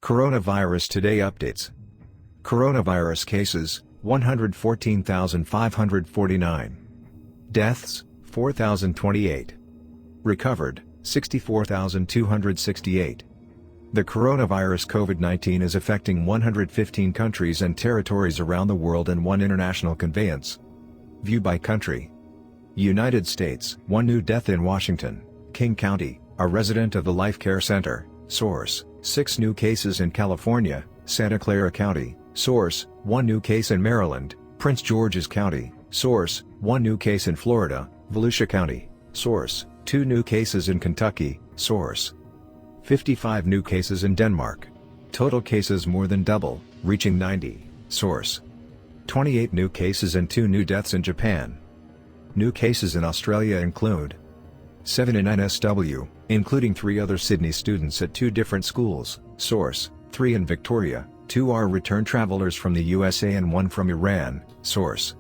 Coronavirus Today updates. Coronavirus cases, 114,549. Deaths, 4,028. Recovered, 64,268. The coronavirus COVID-19 is affecting 115 countries and territories around the world and one international conveyance. View by country. United States, 1 new death in Washington, King County, a resident of the Life Care Center. Source, 6 new cases in California, Santa Clara County. Source, 1 new case in Maryland, Prince George's County. Source, 1 new case in Florida, Volusia County. Source, 2 new cases in Kentucky. Source, 55 new cases in Denmark. Total cases more than double, reaching 90. Source, 28 new cases and 2 new deaths in Japan. New cases in Australia include 7 in NSW, including 3 other Sydney students at 2 different schools. Source, 3 in Victoria, 2 are return travelers from the USA and 1 from Iran. Source,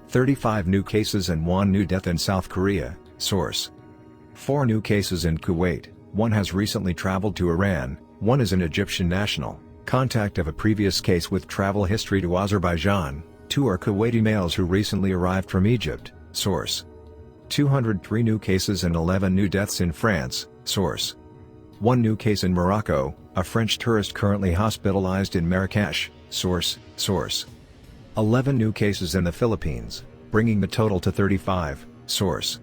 35 new cases and 1 new death in South Korea. Source, 4 new cases in Kuwait, 1 has recently traveled to Iran, 1 is an Egyptian national, contact of a previous case with travel history to Azerbaijan, 2 are Kuwaiti males who recently arrived from Egypt. Source, 203 new cases and 11 new deaths in France. Source, 1 new case in Morocco, a French tourist currently hospitalized in Marrakesh. Source, 11 new cases in the Philippines, bringing the total to 35. Source,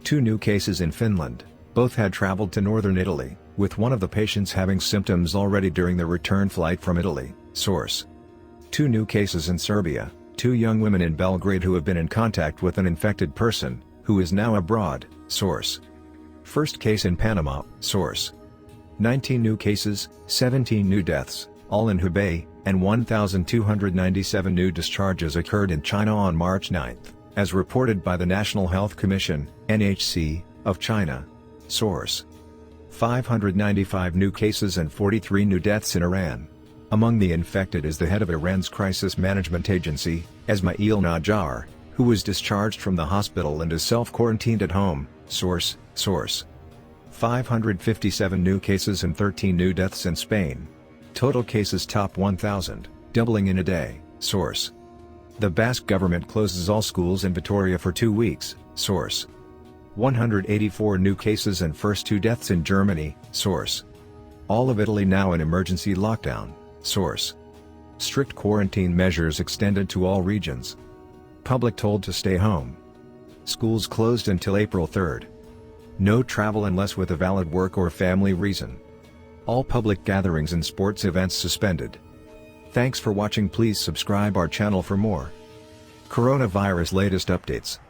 2 new cases in Finland, both had traveled to northern Italy, with one of the patients having symptoms already during the return flight from Italy. Source, 2 new cases in Serbia, 2 young women in Belgrade who have been in contact with an infected person, who is now abroad. Source, first case in Panama. Source, 19 new cases, 17 new deaths, all in Hubei, and 1,297 new discharges occurred in China on March 9, as reported by the National Health Commission, NHC, of China. Source, 595 new cases and 43 new deaths in Iran. Among the infected is the head of Iran's crisis management agency, Esmail Najjar, who was discharged from the hospital and is self-quarantined at home. Source, 557 new cases and 13 new deaths in Spain. Total cases top 1,000, doubling in a day. Source, the Basque government closes all schools in Vitoria for 2 weeks. Source, 184 new cases and first 2 deaths in Germany. Source, all of Italy now in emergency lockdown. Source, strict quarantine measures extended to all regions. Public told to stay home. Schools closed until April 3rd. No travel unless with a valid work or family reason. All public gatherings and sports events suspended. Thanks for watching. Please subscribe our channel for more coronavirus latest updates.